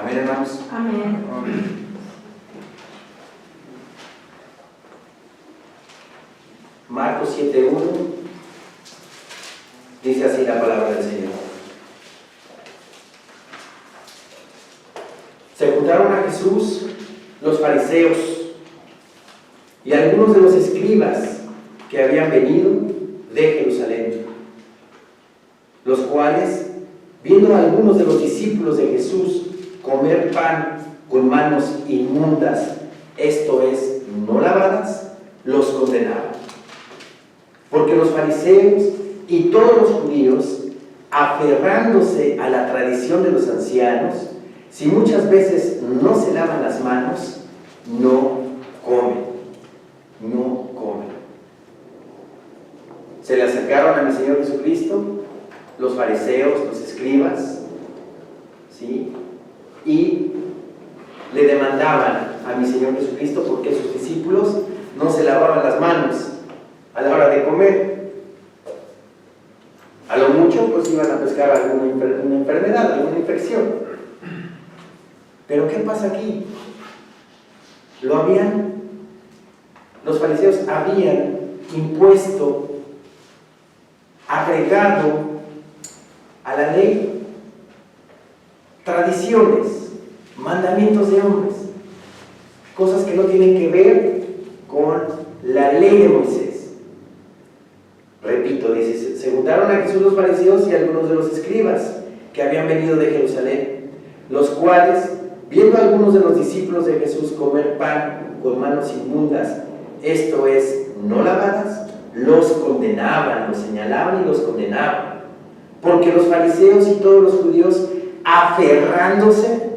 Amén, hermanos. Amén. Marcos 7:1 dice así la palabra del Señor. Se juntaron a Jesús los fariseos y algunos de los escribas que habían venido de Jerusalén, los cuales, viendo a algunos de los discípulos de Jesús comer pan con manos inmundas, esto es, no lavadas, los condenaban. Porque los fariseos y todos los judíos, aferrándose a la tradición de los ancianos, si muchas veces no se lavan las manos, no comen. No comen. Se le acercaron a mi Señor Jesucristo los fariseos, los escribas, ¿sí? Y le demandaban a mi Señor Jesucristo por qué sus discípulos no se lavaban las manos a la hora de comer. A lo mucho pues iban a pescar alguna enfermedad, alguna infección. Pero ¿qué pasa aquí? Los fariseos habían impuesto, agregado a la ley tradiciones, mandamientos de hombres, cosas que no tienen que ver con la ley de Moisés. Repito, dice, se juntaron a Jesús los fariseos y algunos de los escribas que habían venido de Jerusalén, los cuales, viendo a algunos de los discípulos de Jesús comer pan con manos inmundas, esto es, no lavadas, los condenaban, los señalaban y los condenaban. Porque los fariseos y todos los judíos, aferrándose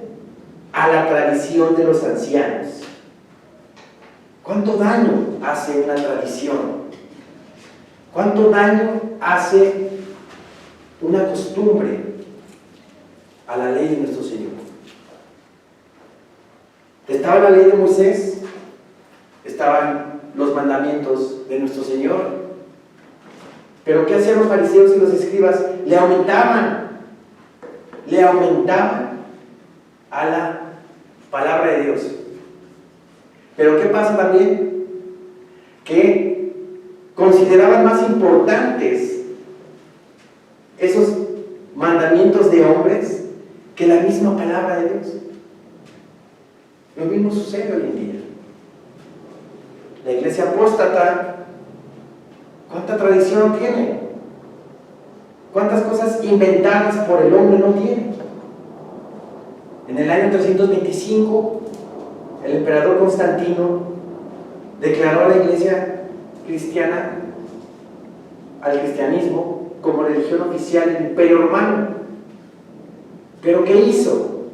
a la tradición de los ancianos. ¿Cuánto daño hace una tradición? ¿Cuánto daño hace una costumbre a la ley de nuestro Señor? Estaba la ley de Moisés, estaban los mandamientos de nuestro Señor. Pero ¿qué hacían los fariseos y los escribas? Le aumentaban a la palabra de Dios. Pero ¿qué pasa también? Que consideraban más importantes esos mandamientos de hombres que la misma palabra de Dios. Lo mismo sucede hoy en día. La iglesia apóstata, ¿cuánta tradición tiene? ¿Cuántas cosas inventadas por el hombre no tiene? En el año 325, el emperador Constantino declaró a la iglesia cristiana, al cristianismo, como religión oficial del Imperio Romano. ¿Pero qué hizo?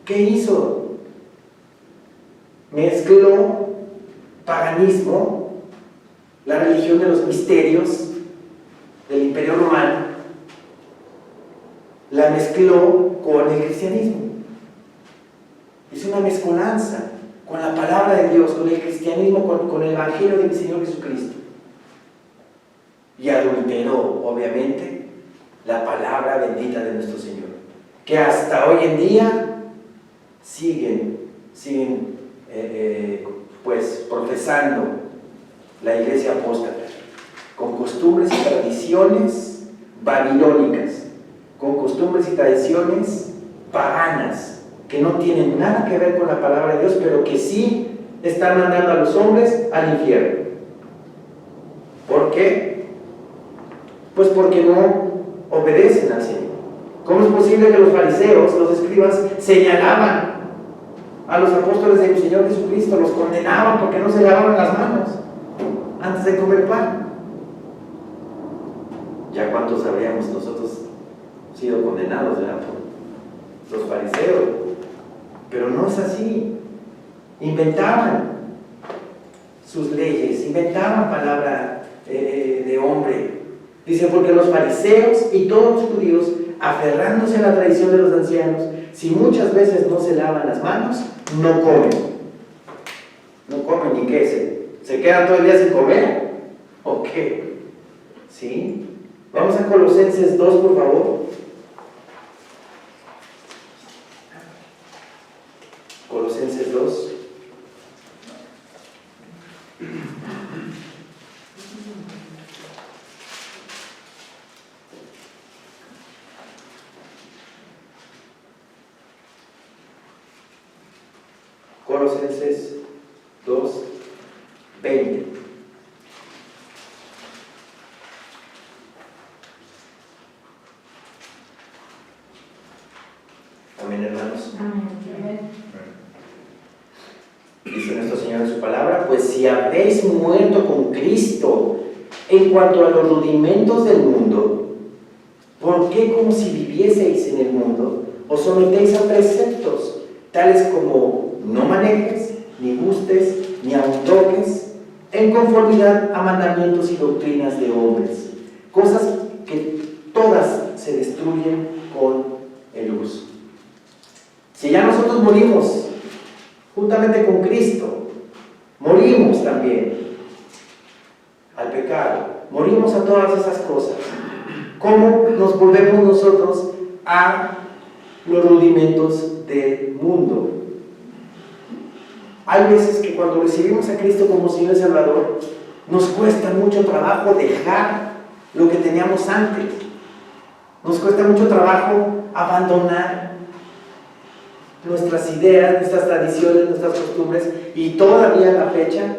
¿Qué hizo? Mezcló paganismo, la religión de los misterios del Imperio Romano, la mezcló con el cristianismo. Es una mezcolanza con la palabra de Dios, con el cristianismo, con el evangelio de mi Señor Jesucristo. Y adulteró, obviamente, la palabra bendita de nuestro Señor, que hasta hoy en día siguen pues profesando la iglesia apóstata, con costumbres y tradiciones babilónicas, con costumbres y tradiciones paganas, que no tienen nada que ver con la palabra de Dios, pero que sí están mandando a los hombres al infierno. ¿Por qué? Pues porque no obedecen al Señor. ¿Cómo es posible que los fariseos, los escribas, señalaban a los apóstoles de mi Señor Jesucristo, los condenaban porque no se lavaban las manos antes de comer pan? Ya cuántos habríamos nosotros sido condenados, ¿verdad?, por los fariseos. Pero no es así. Inventaban sus leyes, inventaban palabra de hombre. Dice, porque los fariseos y todos los judíos, aferrándose a la tradición de los ancianos, si muchas veces no se lavan las manos, no comen. No comen, ¿y qué? ¿Se quedan todo el día sin comer? ¿O qué? ¿Sí? Vamos a Colosenses 2, por favor. Colosenses 2. Colosenses 2, 20. Amén, hermanos. Amén. Dice nuestro Señor en su palabra: pues si habéis muerto con Cristo en cuanto a los rudimentos del mundo, ¿por qué, como si vivieseis en el mundo, os sometéis a preceptos tales como no manejes, ni gustes, ni aun toques, en conformidad a mandamientos y doctrinas de hombres, cosas que todas se destruyen con el uso? Si ya nosotros morimos juntamente con Cristo, morimos también al pecado, morimos a todas esas cosas, ¿cómo nos volvemos nosotros a los rudimentos del mundo? Hay veces que cuando recibimos a Cristo como Señor y Salvador, nos cuesta mucho trabajo dejar lo que teníamos antes. Nos cuesta mucho trabajo abandonar nuestras ideas, nuestras tradiciones, nuestras costumbres, y todavía a la fecha,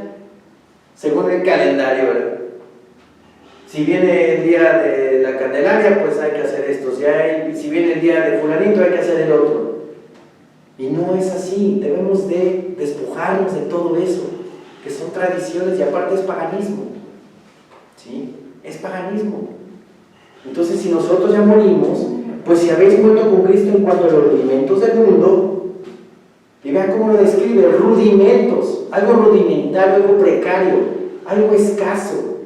según el calendario, ¿verdad? Si viene el día de la Candelaria, pues hay que hacer esto. Si viene el día de fulanito, hay que hacer el otro. Y no es así. Debemos de despojarnos de todo eso, que son tradiciones y aparte es paganismo. ¿Sí? Es paganismo. Entonces, si nosotros ya morimos, pues si habéis muerto con Cristo en cuanto a los rudimentos del mundo, y vean cómo lo describe: rudimentos, algo rudimentario, algo precario, algo escaso.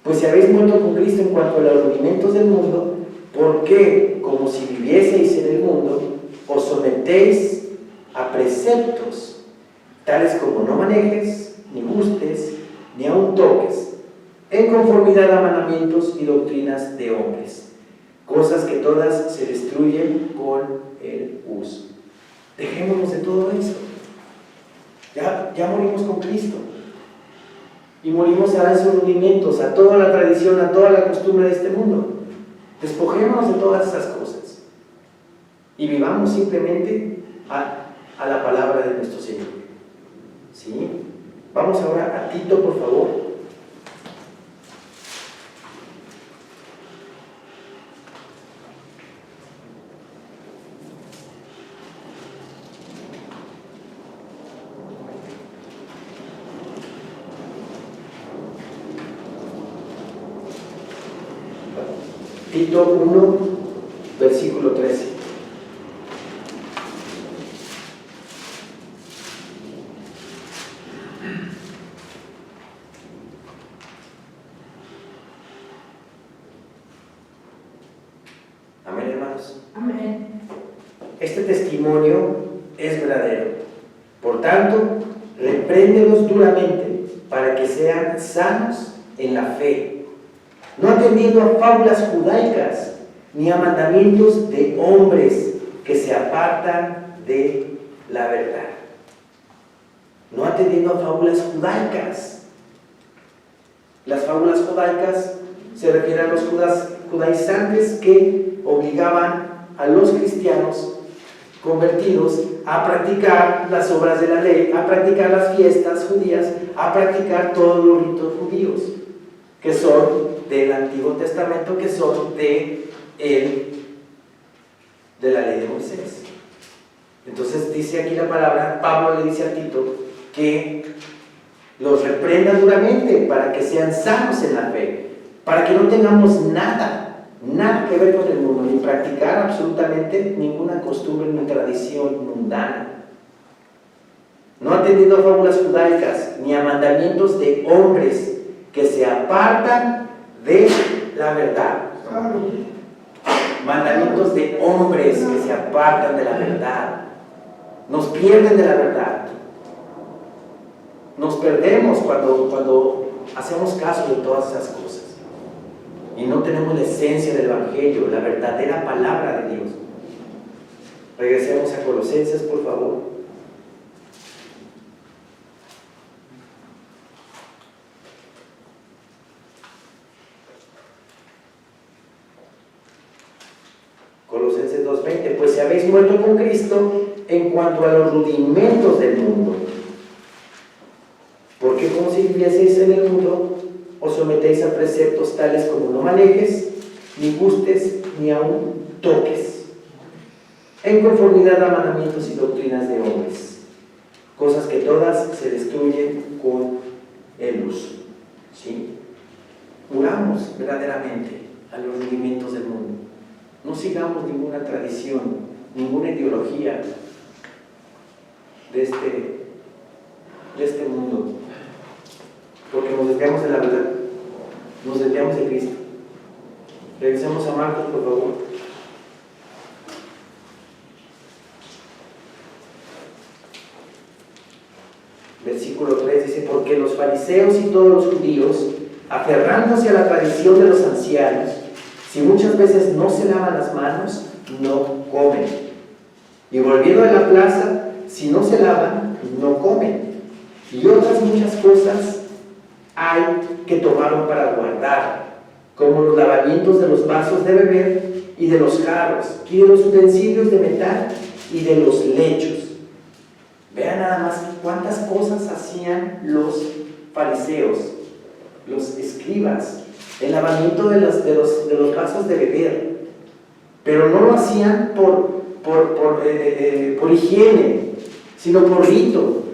Pues si habéis muerto con Cristo en cuanto a los rudimentos del mundo, ¿por qué, como si vivieseis en el mundo, os sometéis a preceptos tales como no manejes, ni gustes, ni aun toques, en conformidad a mandamientos y doctrinas de hombres, cosas que todas se destruyen con el uso? Dejémonos de todo eso. Ya morimos con Cristo. Y morimos a esos rudimentos, a toda la tradición, a toda la costumbre de este mundo. Despojémonos de todas esas cosas. Y vivamos simplemente a la palabra de nuestro Señor. ¿Sí? Vamos ahora a Tito, por favor. Tito 1, versículo 13. Amén, hermanos. Amén. Este testimonio es verdadero. Por tanto, repréndelos duramente para que sean sanos en la fe, no atendiendo a fábulas judaicas ni a mandamientos de hombres que se apartan de la verdad. No atendiendo a fábulas judaicas. Las fábulas judaicas se refieren a los judaizantes que obligaban a los cristianos convertidos a practicar las obras de la ley, a practicar las fiestas judías, a practicar todos los ritos judíos, que son del Antiguo Testamento, que son de la ley de Moisés. Entonces dice aquí la palabra, Pablo le dice a Tito que los reprenda duramente para que sean sanos en la fe, para que no tengamos nada que ver con el mundo, ni practicar absolutamente ninguna costumbre ni tradición mundana, no atendiendo a fábulas judaicas ni a mandamientos de hombres que se apartan de la verdad. Mandamientos de hombres que se apartan de la verdad, nos pierden de la verdad. Nos perdemos cuando hacemos caso de todas esas cosas y no tenemos la esencia del Evangelio, la verdadera palabra de Dios. Regresemos a Colosenses, por favor. 20, pues si habéis muerto con Cristo en cuanto a los rudimentos del mundo. Porque como si vivieseis en el mundo, os sometéis a preceptos tales como no manejes, ni gustes, ni aun toques, en conformidad a mandamientos y doctrinas de hombres, cosas que todas se destruyen con el uso. ¿Sí? Muramos verdaderamente a los rudimentos del mundo. No sigamos ninguna tradición, ninguna ideología de este mundo, porque nos desviamos de la verdad, nos desviamos de Cristo. Regresemos a Marcos, por favor. Versículo 3 dice: porque los fariseos y todos los judíos, aferrándose a la tradición de los ancianos, si muchas veces no se lavan las manos, no comen. Y volviendo a la plaza, si no se lavan, no comen. Y otras muchas cosas hay que tomaron para guardar, como los lavamientos de los vasos de beber y de los jarros, y de los utensilios de metal y de los lechos. Vean nada más cuántas cosas hacían los fariseos, los escribas, el lavamiento de los vasos de beber, pero no lo hacían por higiene, sino por rito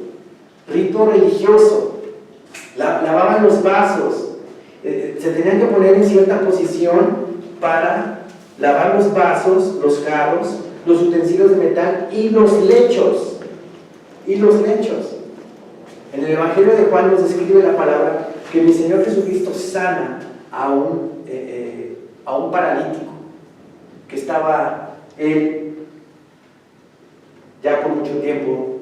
religioso. Lavaban los vasos, se tenían que poner en cierta posición para lavar los vasos, los jarros, los utensilios de metal y los lechos. En el Evangelio de Juan nos describe la palabra que mi Señor Jesucristo sana a un paralítico que estaba él ya por mucho tiempo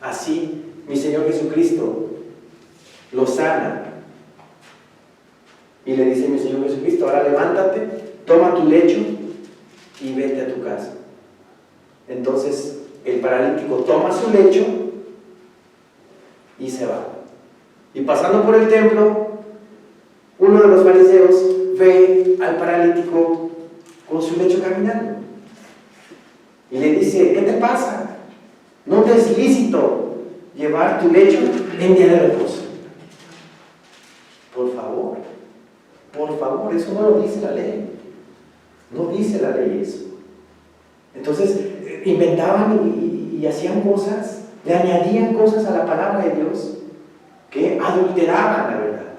así. Mi Señor Jesucristo lo sana y le dice: mi Señor Jesucristo, ahora levántate, toma tu lecho y vete a tu casa. Entonces el paralítico toma su lecho y se va. Y pasando por el templo, uno de los fariseos ve al paralítico con su lecho caminando y le dice: ¿qué te pasa? ¿No te es lícito llevar tu lecho en día de reposo? Por favor, eso no lo dice la ley. No dice la ley eso. Entonces, inventaban y hacían cosas, le añadían cosas a la palabra de Dios que adulteraban la verdad,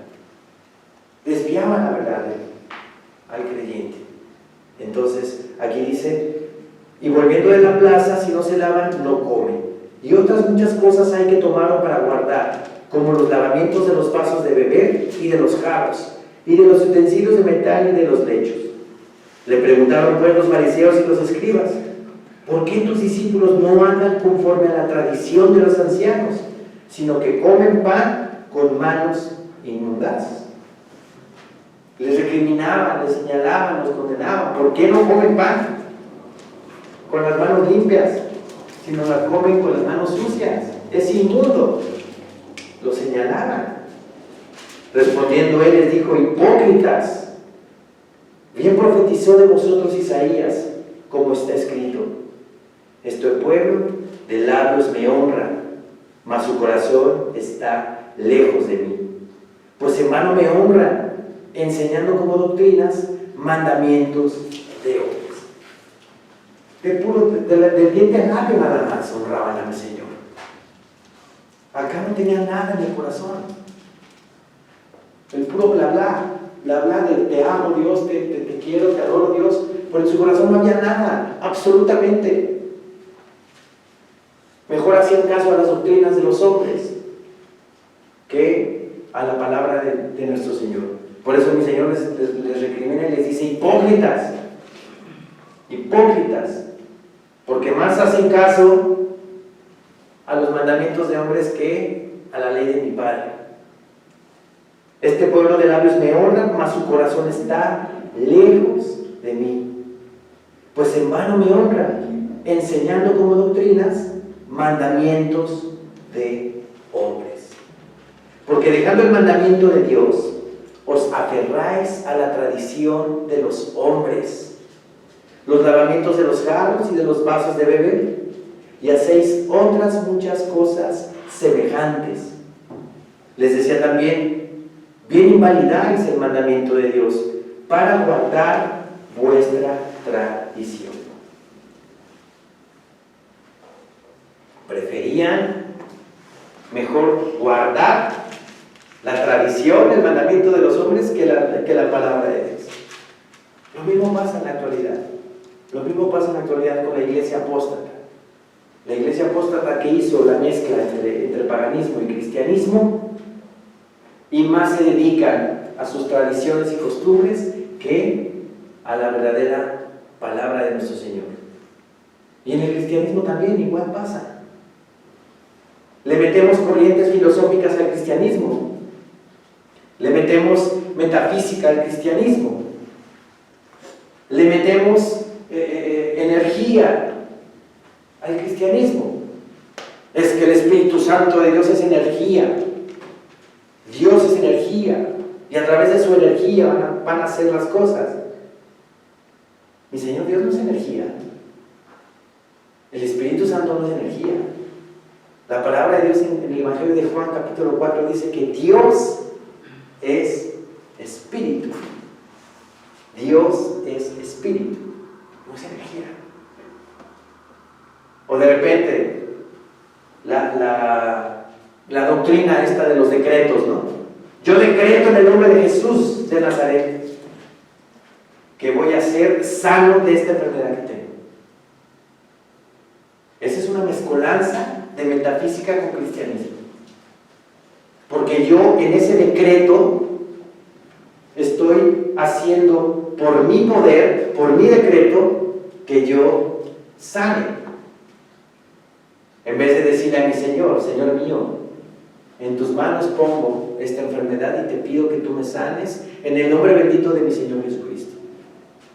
desviaban la verdad al creyente. Entonces, aquí dice: y volviendo de la plaza, si no se lavan, no comen. Y otras muchas cosas hay que tomaron para guardar, como los lavamientos de los vasos de beber y de los jarros, y de los utensilios de metal y de los lechos. Le preguntaron pues los fariseos y los escribas: ¿por qué tus discípulos no andan conforme a la tradición de los ancianos, sino que comen pan con manos inmundas? Les recriminaban, les señalaban, los condenaban. ¿Por qué no comen pan con las manos limpias, sino la comen con las manos sucias? Es inmundo. Lo señalaban. Respondiendo él les dijo: hipócritas, bien profetizó de vosotros Isaías, como está escrito: este pueblo de labios me honra, mas su corazón está lejos de mí. Pues en vano me honran, enseñando como doctrinas mandamientos de hombres. Del diente labio nada más honraban a mi Señor. Acá no tenían nada en el corazón. El puro bla de te amo Dios, te quiero, te adoro Dios, pero en su corazón no había nada, absolutamente. Mejor hacían caso a las doctrinas de los hombres que a la palabra de nuestro Señor. Por eso mi Señor les recrimina y les dice: hipócritas, porque más hacen caso a los mandamientos de hombres que a la ley de mi Padre. Este pueblo de labios me honra, mas su corazón está lejos de mí. Pues en vano me honran, enseñando como doctrinas mandamientos de hombres. Porque dejando el mandamiento de Dios, os aferráis a la tradición de los hombres, los lavamientos de los jarros y de los vasos de beber, y hacéis otras muchas cosas semejantes. Les decía también, bien invalidáis el mandamiento de Dios para guardar vuestra tradición. Preferían mejor guardar la tradición, el mandamiento de los hombres que la palabra de Dios. Lo mismo pasa en la actualidad. Lo mismo pasa en la actualidad con la iglesia apóstata. La iglesia apóstata que hizo la mezcla entre paganismo y cristianismo, y más se dedican a sus tradiciones y costumbres que a la verdadera palabra de nuestro Señor. Y en el cristianismo también igual pasa. Le metemos corrientes filosóficas al cristianismo, le metemos metafísica al cristianismo, le metemos energía al cristianismo. Es que el Espíritu Santo de Dios es energía. Dios es energía, y a través de su energía van a hacer las cosas. Mi Señor, Dios no es energía. El Espíritu Santo no es energía. La palabra de Dios en el Evangelio de Juan capítulo 4 dice que Dios es Espíritu. Dios es Espíritu, no es energía. O de repente, la doctrina esta de los decretos, ¿no? Yo decreto en el nombre de Jesús de Nazaret que voy a ser sano de esta enfermedad que tengo. Esa es una mezcolanza de metafísica con cristianismo. Porque yo en ese decreto estoy haciendo por mi poder, por mi decreto, que yo sane. En vez de decirle a mi Señor, Señor mío, en tus manos pongo esta enfermedad y te pido que tú me sanes en el nombre bendito de mi Señor Jesucristo.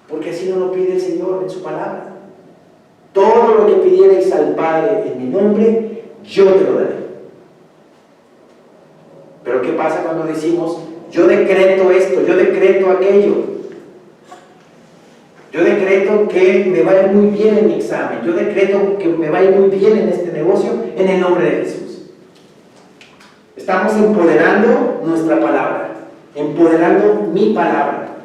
Porque así no lo pide el Señor en su palabra. Todo lo que pidierais al Padre en mi nombre, yo te lo daré. Pero ¿qué pasa cuando decimos, yo decreto esto, yo decreto aquello? Yo decreto que me va a ir muy bien en mi examen, yo decreto que me va a ir muy bien en este negocio, en el nombre de Jesús. Estamos empoderando nuestra palabra, empoderando mi palabra,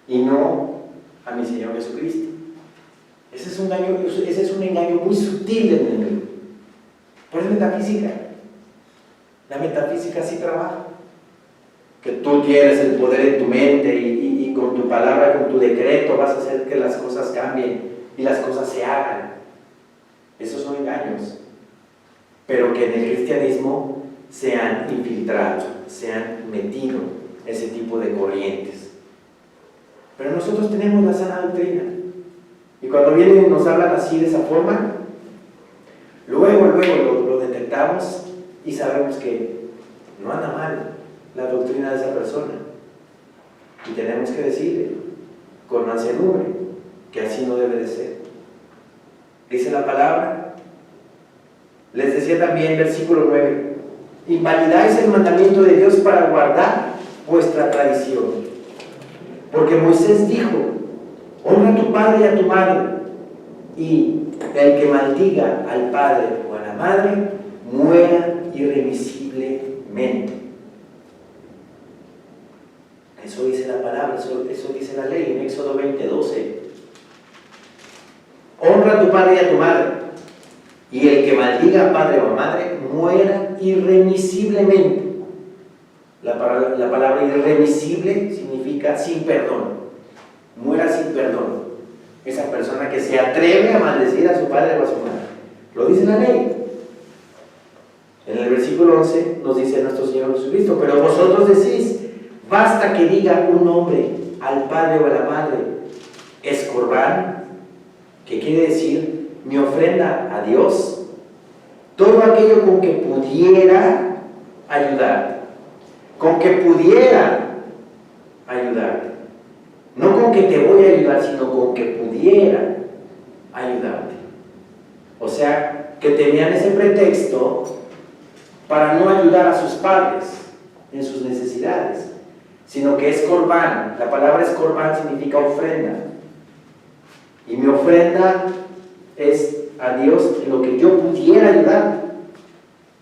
y no a mi Señor Jesucristo. Ese es un engaño muy sutil del enemigo. Pero es metafísica. La metafísica sí trabaja. Que tú tienes el poder en tu mente y con tu palabra, con tu decreto vas a hacer que las cosas cambien y las cosas se hagan. Esos son engaños. Pero que en el cristianismo se han infiltrado, se han metido ese tipo de corrientes. Pero nosotros tenemos la sana doctrina. Y cuando vienen y nos hablan así de esa forma, luego lo detectamos y sabemos que no anda mal la doctrina de esa persona. Y tenemos que decirle con mansedumbre que así no debe de ser. Dice la palabra, les decía también, versículo 9, invalidáis el mandamiento de Dios para guardar vuestra tradición. Porque Moisés dijo, honra a tu padre y a tu madre, y el que maldiga al padre o a la madre, muera irremisiblemente. Eso dice la palabra, eso dice la ley en Éxodo 20:12. Honra a tu padre y a tu madre, y el que maldiga a padre o a madre, muera irremisiblemente. La palabra irremisible significa sin perdón. Muera sin perdón. Esa persona que se atreve a maldecir a su padre o a su madre. Lo dice la ley. En el versículo 11 nos dice nuestro Señor Jesucristo, pero vosotros decís, basta que diga un hombre al padre o a la madre, es corbán, que quiere decir mi ofrenda a Dios, todo aquello con que pudiera ayudar, con que pudiera ayudar, no con que te voy a ayudar, sino con que pudiera ayudarte. O sea, que tenían ese pretexto para no ayudar a sus padres en sus necesidades, sino que es corbán. La palabra es corbán, significa ofrenda. Y mi ofrenda es a Dios en lo que yo pudiera ayudar.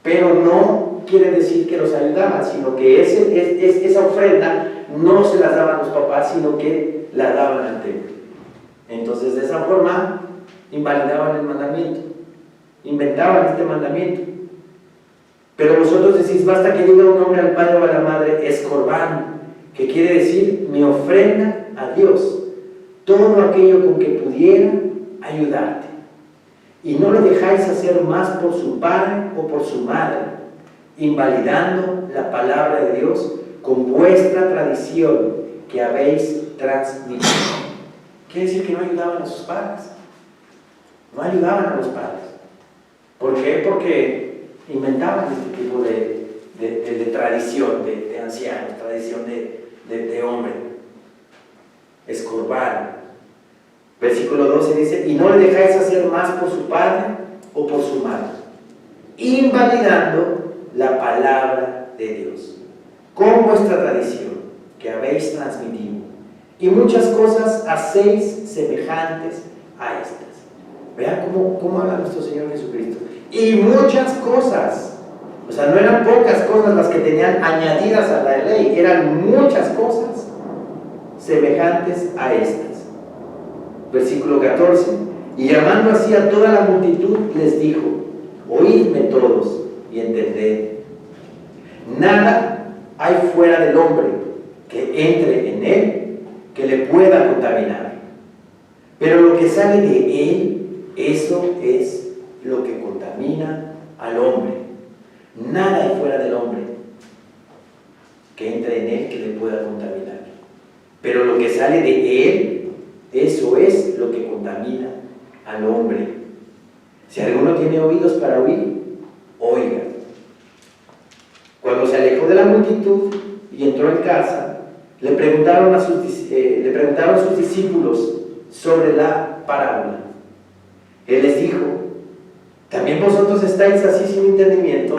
Pero no quiere decir que los ayudaban, sino que esa ofrenda no se las daban los papás, sino que la daban al templo. Entonces, de esa forma, invalidaban el mandamiento, inventaban este mandamiento. Pero vosotros decís, basta que diga un hombre al padre o a la madre, es corbán, que quiere decir mi ofrenda a Dios, todo aquello con que pudiera ayudarte. Y no lo dejáis hacer más por su padre o por su madre, invalidando la palabra de Dios con vuestra tradición que habéis transmitido. Quiere decir que no ayudaban a sus padres, no ayudaban a los padres. ¿Por qué? Porque inventaban este tipo de tradición de ancianos, tradición de hombre. Escorbar. Versículo 12 dice, y no le dejáis hacer más por su padre o por su madre, invalidando la palabra de Dios, con vuestra tradición que habéis transmitido, y muchas cosas hacéis semejantes a estas. Vean cómo habla nuestro Señor Jesucristo. Y muchas cosas, o sea, no eran pocas cosas las que tenían añadidas a la ley, eran muchas cosas semejantes a estas. Versículo 14, y llamando así a toda la multitud, les dijo, oídme todos y entended. Nada hay fuera del hombre que entre en él que le pueda contaminar. Pero lo que sale de él, eso es lo que contamina al hombre. Nada hay fuera del hombre que entre en él que le pueda contaminar. Pero lo que sale de él, eso es lo que contamina al hombre. Si alguno tiene oídos para oír, oiga. Cuando se alejó de la multitud y entró en casa, le preguntaron sus discípulos sobre la parábola. Él les dijo, ¿también vosotros estáis así sin entendimiento?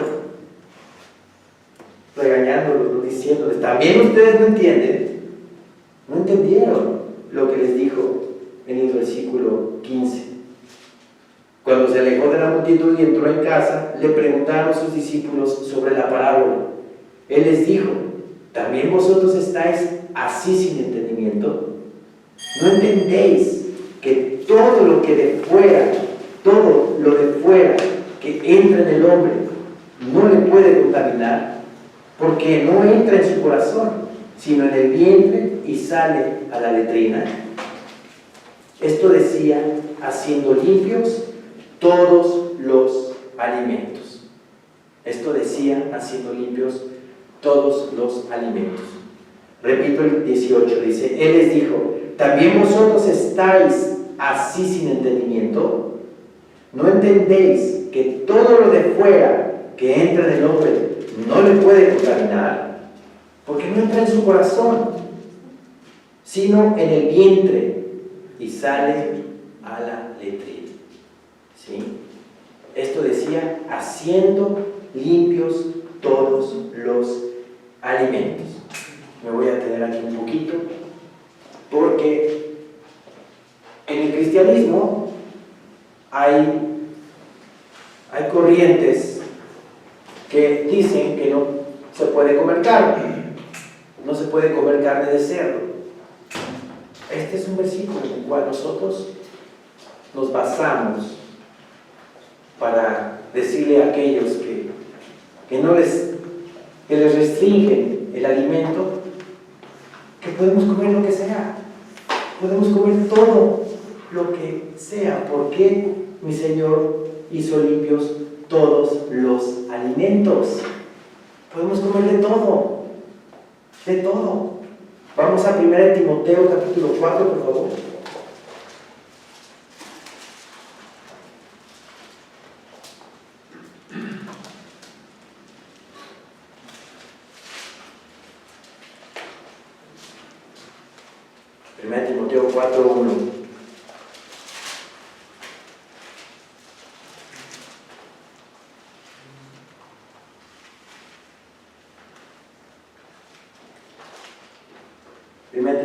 Regañándolos, diciéndoles, ¿también ustedes no entienden? No entendieron lo que les dijo en el versículo 15. Cuando se alejó de la multitud y entró en casa, le preguntaron sus discípulos sobre la parábola. Él les dijo, ¿también vosotros estáis así sin entendimiento? ¿No entendéis que todo lo de fuera que entra en el hombre no le puede contaminar? Porque no entra en su corazón, sino en el vientre y sale a la letrina. Esto decía, haciendo limpios todos los alimentos. Esto decía, haciendo limpios todos los alimentos. Repito el 18, dice, Él les dijo, ¿también vosotros estáis así sin entendimiento? ¿No entendéis que todo lo de fuera que entra en el hombre no le puede contaminar? Porque no entra en su corazón, sino en el vientre y sale a la letrina. ¿Sí? Esto decía, haciendo limpios todos los alimentos. Me voy a detener aquí un poquito, porque en el cristianismo hay corrientes que dicen que no se puede comer carne. No se puede comer carne de cerdo. Este es un versículo en el cual nosotros nos basamos para decirle a aquellos que les restringen el alimento, que podemos comer lo que sea, podemos comer todo lo que sea, porque mi Señor hizo limpios todos los alimentos. Podemos comer de todo, de todo. Vamos a 1 Timoteo capítulo 4, por favor. Timoteo 4:1.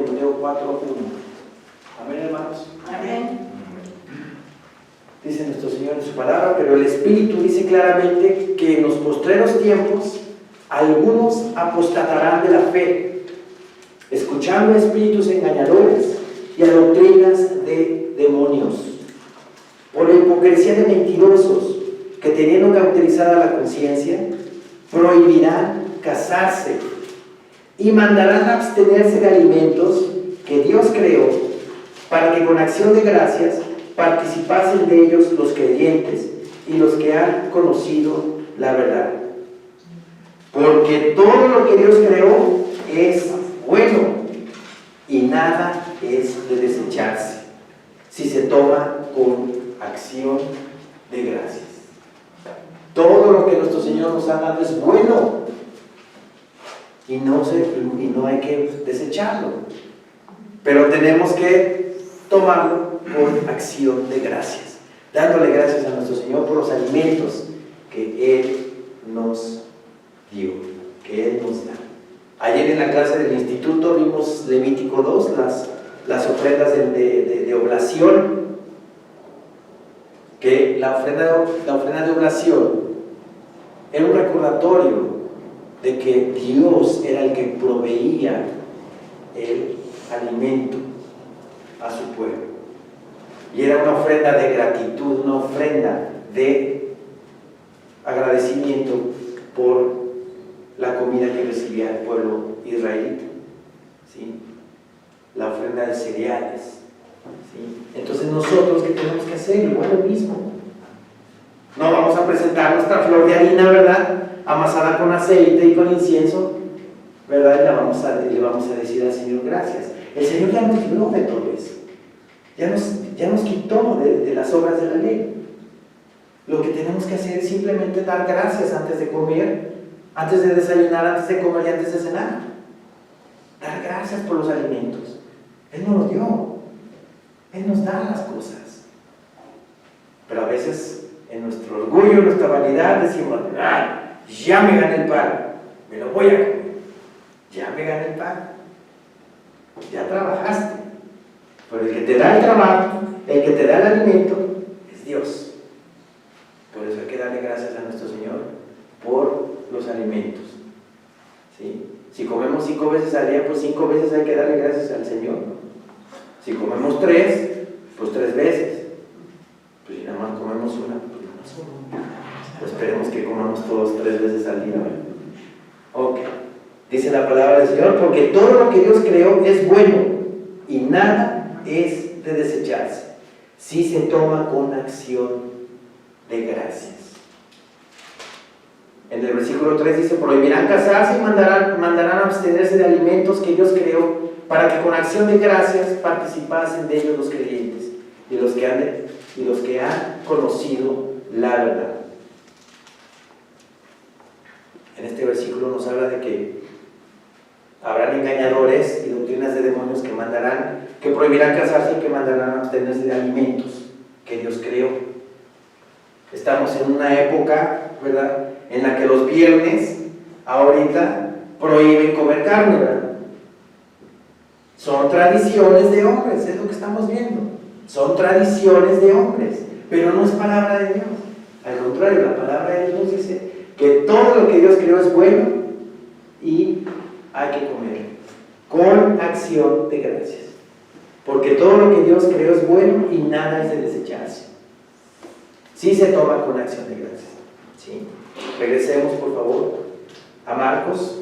Timoteo 4:1. Amén, hermanos. Amén. nuestro Señor en su palabra, pero el Espíritu dice claramente que en los postreros tiempos algunos apostatarán de la fe, escuchando a espíritus engañadores y a doctrinas de demonios, por la hipocresía de mentirosos que, teniendo cauterizada la conciencia, prohibirán casarse y mandarán abstenerse de alimentos que Dios creó, para que con acción de gracias participasen de ellos los creyentes y los que han conocido la verdad. Porque todo lo que Dios creó es bueno y nada es de desecharse si se toma con acción de gracias. Todo lo que nuestro Señor nos ha dado es bueno y no hay que desecharlo, pero tenemos que tomarlo con acción de gracias, dándole gracias a nuestro Señor por los alimentos que Él nos dio, que Él nos da. Ayer en la clase del instituto vimos Levítico 2, las ofrendas de oblación, que la ofrenda de oblación era un recordatorio de que Dios era el que proveía el alimento a su pueblo. Y era una ofrenda de gratitud, una ofrenda de agradecimiento por la comida que recibía el pueblo israelita, ¿sí? La ofrenda de cereales, ¿sí? Entonces nosotros, ¿qué tenemos que hacer? Igual lo mismo. No vamos a presentar nuestra flor de harina, ¿verdad?, amasada con aceite y con incienso, ¿verdad? Y le vamos a decir al Señor gracias. El Señor ya nos libró de todo eso, ya nos quitó de las obras de la ley. Lo que tenemos que hacer es simplemente dar gracias antes de comer, antes de desayunar, antes de comer y antes de cenar. Dar gracias por los alimentos. Él nos los dio, Él nos da las cosas. Pero a veces en nuestro orgullo, en nuestra vanidad decimos: ¡ay! Ya me gané el pan, me lo voy a comer. Ya me gané el pan, ya trabajaste. Pero el que te da el trabajo, el que te da el alimento, es Dios. Por eso hay que darle gracias a nuestro Señor por los alimentos, ¿sí? Si comemos 5 veces al día, pues 5 veces hay que darle gracias al Señor. Si comemos 3, pues 3 veces. Pues si nada más comemos una, pues nada más una. Pues esperemos que comamos todos 3 veces al día. Ok. Dice la palabra del Señor: porque todo lo que Dios creó es bueno y nada es de desecharse si se toma con acción de gracias. En el versículo 3 dice: prohibirán casarse y mandarán abstenerse de alimentos que Dios creó, para que con acción de gracias participasen de ellos los creyentes y los que han conocido la verdad. En este versículo nos habla de que habrán engañadores y doctrinas de demonios que prohibirán casarse y que mandarán abstenerse de alimentos que Dios creó. Estamos en una época, ¿verdad?, en la que los viernes, ahorita, prohíben comer carne, ¿verdad? Son tradiciones de hombres, es lo que estamos viendo. Son tradiciones de hombres, pero no es palabra de Dios. Al contrario, la palabra de Dios dice que todo lo que Dios creó es bueno y hay que comer con acción de gracias. Porque todo lo que Dios creó es bueno y nada es de desecharse. Sí se toma con acción de gracias, ¿sí? Regresemos, por favor, a Marcos.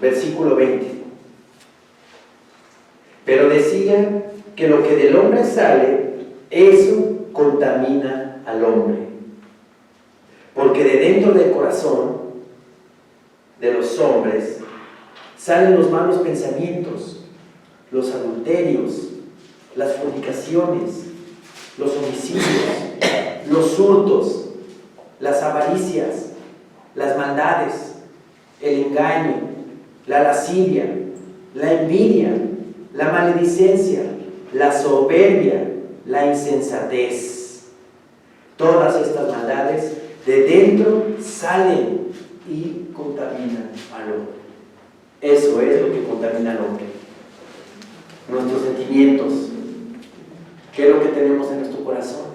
Versículo 20. Pero decía que lo que del hombre sale, eso contamina al hombre. Porque de dentro del corazón de los hombres salen los malos pensamientos, los adulterios, las fornicaciones, los homicidios, los hurtos, las avaricias, las maldades, el engaño, la lascivia, la envidia, la maledicencia, la soberbia, la insensatez. Todas estas maldades de dentro salen y contaminan al hombre. Eso es lo que contamina al hombre. Nuestros sentimientos. ¿Qué es lo que tenemos en nuestro corazón?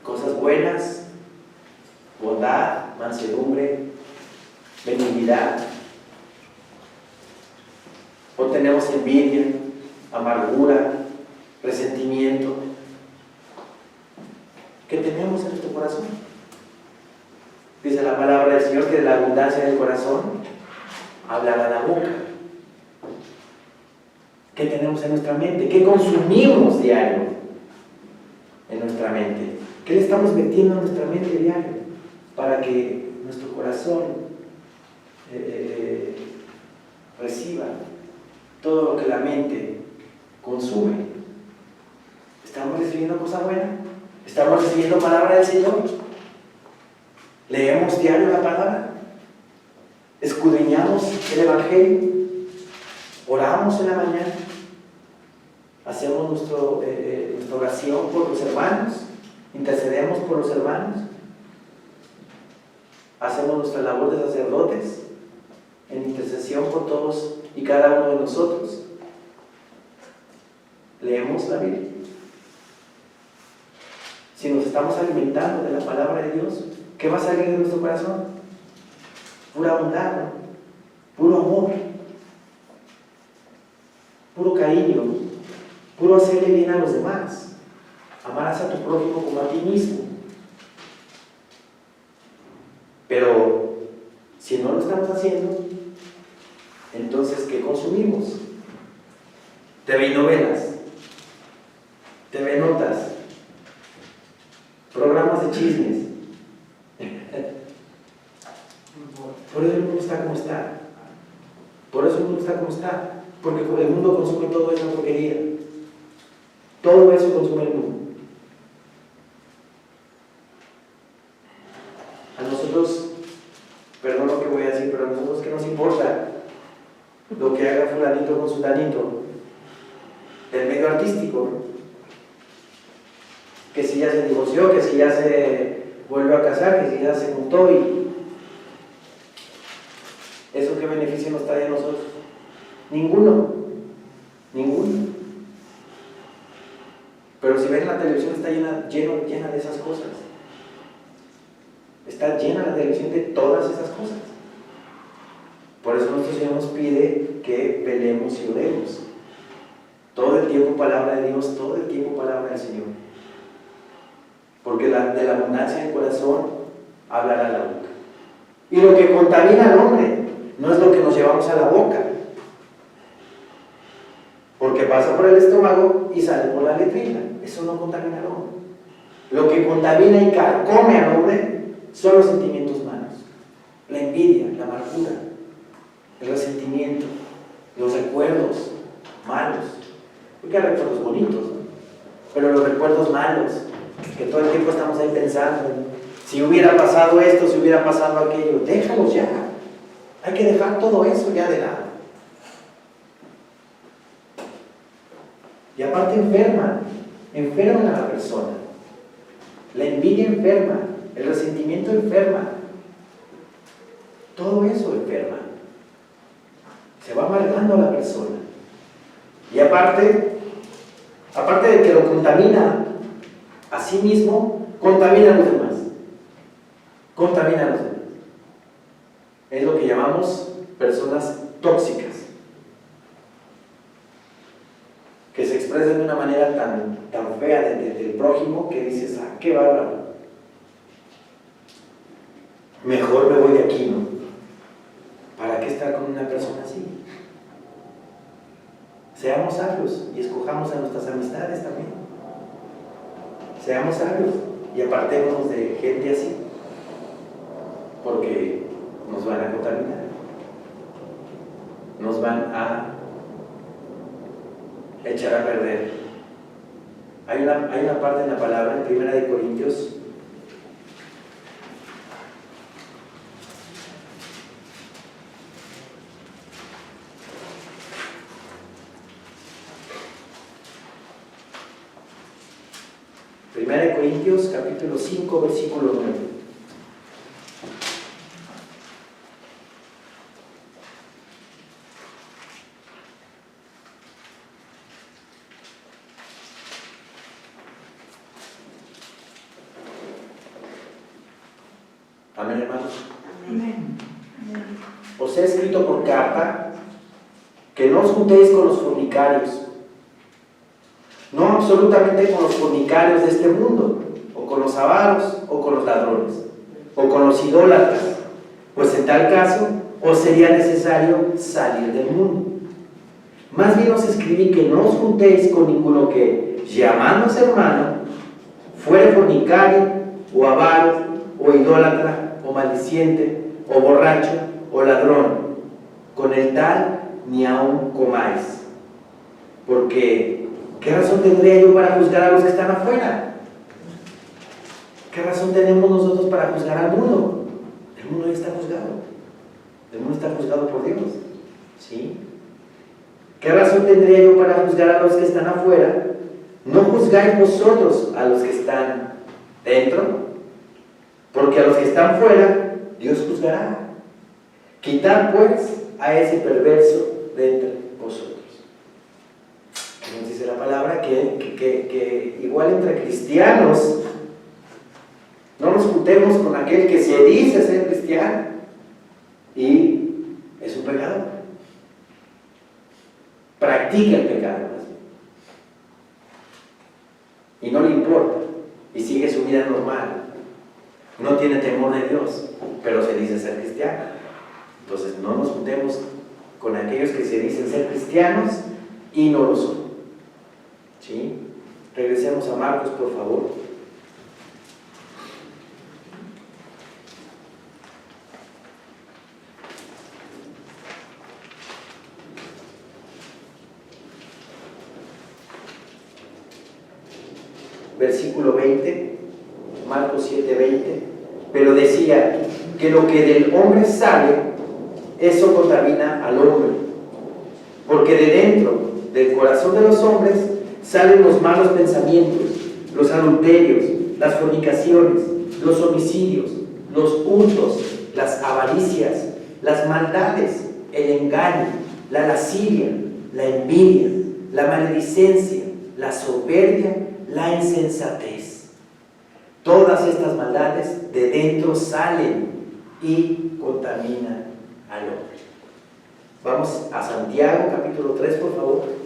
Cosas buenas, bondad, mansedumbre, benignidad. O tenemos envidia, amargura, resentimiento. ¿Qué tenemos en nuestro corazón? Dice la palabra del Señor que de la abundancia del corazón hablará la boca. ¿Qué tenemos en nuestra mente? ¿Qué consumimos diario en nuestra mente? ¿Qué le estamos metiendo en nuestra mente diario para que nuestro corazón reciba todo lo que la mente consume? ¿Estamos recibiendo cosa buena? ¿Estamos recibiendo palabra del Señor? ¿Leemos diario la palabra? ¿Escudriñamos el Evangelio? ¿Oramos en la mañana? ¿Hacemos nuestra oración por los hermanos? ¿Intercedemos por los hermanos? ¿Hacemos nuestra labor de sacerdotes en intercesión por todos y cada uno de nosotros? ¿Leemos la Biblia? Si nos estamos alimentando de la palabra de Dios, ¿qué va a salir de nuestro corazón? Pura bondad, puro amor, puro cariño, puro hacerle bien a los demás. Amarás a tu prójimo como a ti mismo. Pero si no lo estamos haciendo, entonces ¿qué consumimos? TV y novelas, TV notas, programas de chismes. Por eso el mundo está como está. Por eso el mundo está como está. Porque el mundo consume toda esa porquería. Todo eso consume el mundo. A nosotros, perdón lo que voy a decir, pero a nosotros ¿qué nos importa lo que haga fulanito con sutanito del medio artístico? Que si ya se divorció, que si ya se volvió a casar, que si ya se juntó, y ¿eso qué beneficio nos trae a nosotros? Ninguno. Pero si ven, la televisión está llena de esas cosas. Está llena la televisión de todas esas cosas. Por eso nuestro Señor nos pide que velemos y oremos. Todo el tiempo palabra de Dios, todo el tiempo palabra del Señor. Porque de la abundancia del corazón hablará la boca. Y lo que contamina al hombre no es lo que nos llevamos a la boca, porque pasa por el estómago y sale por la letrina. Eso no contamina al hombre. Lo que contamina y carcome al hombre son los sentimientos malos, la envidia, la amargura, el resentimiento, los recuerdos malos. Porque hay recuerdos bonitos, ¿no? Pero los recuerdos malos, que todo el tiempo estamos ahí pensando, si hubiera pasado esto, si hubiera pasado aquello, déjalos ya. Hay que dejar todo eso ya de lado. Y aparte enferman a la persona. La envidia enferma, el resentimiento enferma. Todo eso enferma. Se va amargando a la persona. Y aparte de que lo contamina a sí mismo, contamina a los demás. Contamina a los demás. Es lo que llamamos personas tóxicas, que se expresan de una manera tan fea del prójimo que dices, ah, qué bárbaro. Mejor me voy de aquí, ¿no? ¿Para qué estar con una persona así? Seamos sabios y escojamos a nuestras amistades también. Seamos sabios y apartémonos de gente así, porque nos van a contaminar, nos van a echar a perder. Hay una parte en la palabra, en 1 Corintios, capítulo 5, versículo 9. Amén, hermanos. Amén. Os he escrito por carta que no os juntéis con los fornicarios, no absolutamente con los fornicarios de este mundo, o con los avaros, o con los ladrones, o con los idólatras, pues en tal caso os sería necesario salir del mundo. Más bien os escribí que no os juntéis con ninguno que, llamándose hermano, fuere fornicario, o avaro, o idólatra, o maldiciente, o borracho, o ladrón. Con el tal ni aun comáis. Porque, ¿qué razón tendría yo para juzgar a los que están afuera? ¿Qué razón tenemos nosotros para juzgar al mundo? El mundo ya está juzgado. El mundo está juzgado por Dios. ¿Sí? ¿Qué razón tendría yo para juzgar a los que están afuera? ¿No juzgáis vosotros a los que están dentro? Porque a los que están fuera, Dios juzgará. Quitad pues a ese perverso de entre vosotros. Nos dice la palabra que igual entre cristianos no nos juntemos con aquel que se dice ser cristiano y es un pecador. Practica el pecado y no le importa y sigue su vida normal. No tiene temor de Dios, pero se dice ser cristiano. Entonces no nos juntemos con aquellos que se dicen ser cristianos y no lo son. ¿Sí? Regresemos a Marcos, por favor. Versículo 20, Marcos 7:20. Pero decía que lo que del hombre sale, eso contamina al hombre, porque de dentro del corazón de los hombres salen los malos pensamientos, los adulterios, las fornicaciones, los homicidios, los hurtos, las avaricias, las maldades, el engaño, la lascivia, la envidia, la maledicencia, la soberbia, la insensatez. Todas estas maldades de dentro salen y contaminan al hombre. Vamos a Santiago, capítulo 3, por favor.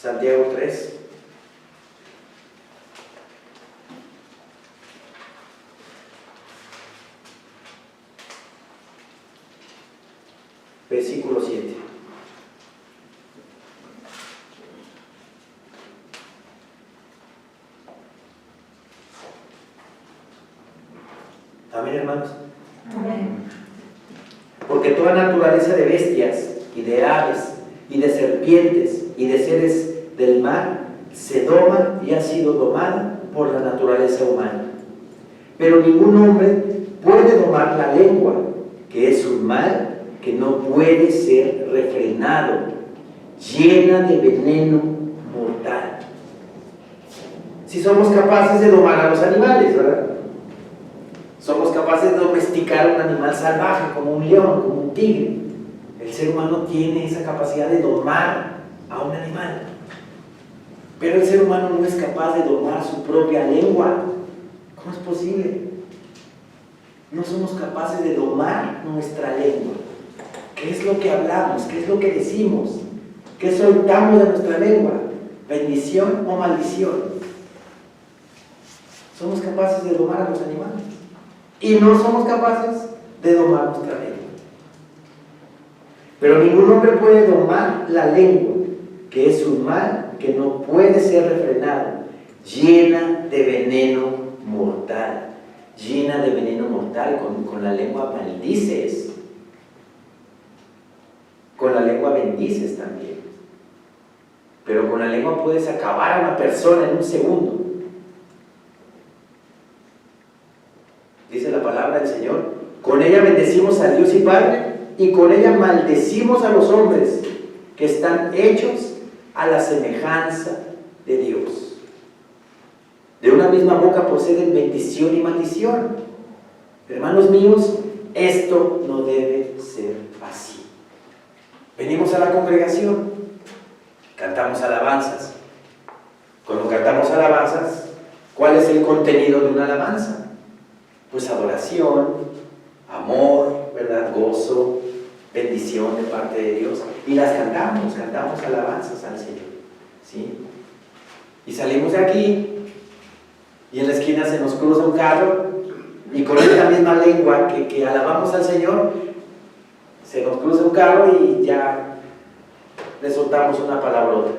Santiago 3. Versículo 7. Amén, hermanos. Amén. Porque toda naturaleza de bestias y de aves y de serpientes y de seres del mar se doma y ha sido domada por la naturaleza humana. Pero ningún hombre puede domar la lengua, que es un mal que no puede ser refrenado, llena de veneno mortal. Si somos capaces de domar a los animales, ¿verdad? Somos capaces de domesticar a un animal salvaje, como un león, como un tigre. El ser humano tiene esa capacidad de domar a un animal. Pero el ser humano no es capaz de domar su propia lengua. ¿Cómo es posible? No somos capaces de domar nuestra lengua. ¿Qué es lo que hablamos? ¿Qué es lo que decimos? ¿Qué soltamos de nuestra lengua? ¿Bendición o maldición? Somos capaces de domar a los animales. Y no somos capaces de domar nuestra lengua. Pero ningún hombre puede domar la lengua, que es un mal que no puede ser refrenado, llena de veneno mortal. Llena de veneno mortal. Con la lengua maldices. Con la lengua bendices también. Pero con la lengua puedes acabar a una persona en un segundo. Dice la palabra del Señor: con ella bendecimos a Dios y Padre, y con ella maldecimos a los hombres que están hechos a la semejanza de Dios. De una misma boca proceden bendición y maldición. Hermanos míos, esto no debe ser así. Venimos a la congregación, cantamos alabanzas. Cuando cantamos alabanzas, ¿cuál es el contenido de una alabanza? Pues adoración, amor, ¿verdad? Gozo, bendición de parte de Dios. Y las cantamos alabanzas al Señor, ¿sí? Y salimos de aquí, y en la esquina se nos cruza un carro, y con esta misma lengua que alabamos al Señor, se nos cruza un carro y ya le soltamos una palabrota.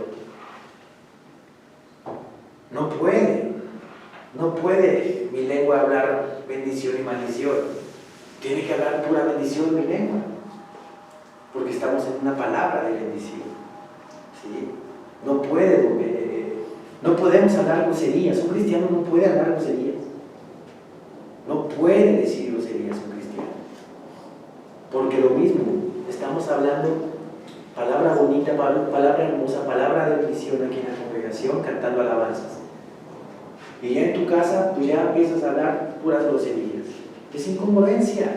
No puede mi lengua hablar bendición y maldición. Tiene que hablar pura bendición mi lengua, porque estamos en una palabra de bendición, ¿sí? No podemos hablar groserías. Un cristiano no puede hablar groserías. No puede decir groserías un cristiano, porque lo mismo, estamos hablando palabra bonita, palabra hermosa, palabra de bendición aquí en la congregación, cantando alabanzas. Y ya en tu casa, tú ya empiezas a hablar puras groserías. Es incongruencia.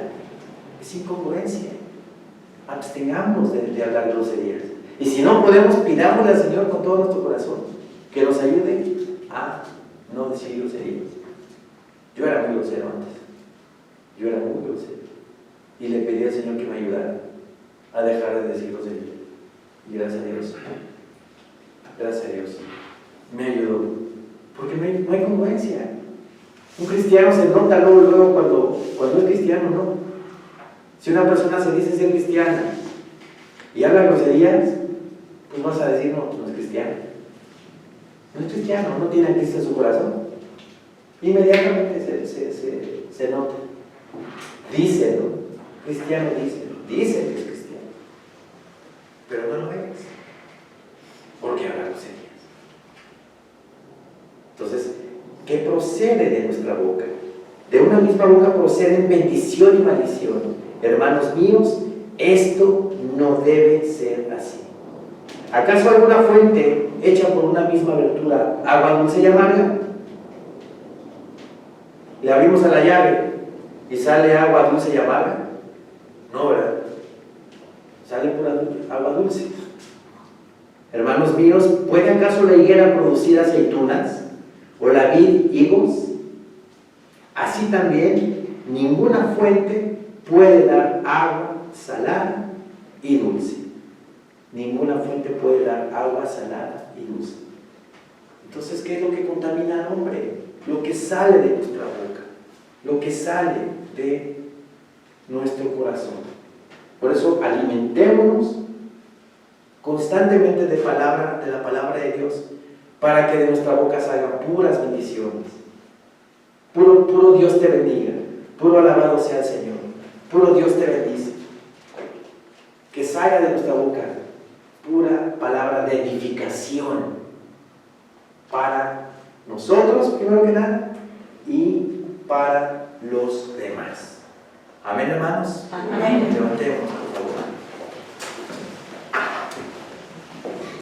Abstengamos de hablar groserías. Y si no podemos, pidámosle al Señor con todo nuestro corazón que nos ayude a no decir groserías. Yo era muy grosero antes. Y le pedí al Señor que me ayudara a dejar de decir groserías. Y gracias a Dios, me ayudó. Porque no hay congruencia. Un cristiano se nota luego cuando es cristiano, ¿no? Si una persona se dice ser cristiana y habla groserías, pues vas a decir, no es cristiano. No es cristiano, no tiene a Cristo en su corazón. Inmediatamente se nota. Dice, ¿no? Cristiano dice que es cristiano, pero no lo es, porque habla groserías. Entonces, ¿qué procede de nuestra boca? De una misma boca proceden bendición y maldición. Hermanos míos, esto no debe ser así. ¿Acaso alguna fuente hecha por una misma abertura, agua dulce y amarga? Le abrimos a la llave y sale agua dulce y amarga. No, ¿verdad? Sale pura agua dulce. Hermanos míos, ¿puede acaso la higuera producir aceitunas o la vid higos? Así también ninguna fuente puede dar agua salada y dulce. Ninguna fuente puede dar agua salada y dulce. Entonces, ¿qué es lo que contamina al hombre? Lo que sale de nuestra boca, lo que sale de nuestro corazón. Por eso alimentémonos constantemente de la palabra de Dios, para que de nuestra boca salgan puras bendiciones. Puro Dios te bendiga, puro alabado sea el Señor, puro Dios te bendice. Que salga de nuestra boca pura palabra de edificación para nosotros, primero que nada, y para los demás. Amén, hermanos. Amén. Levantemos.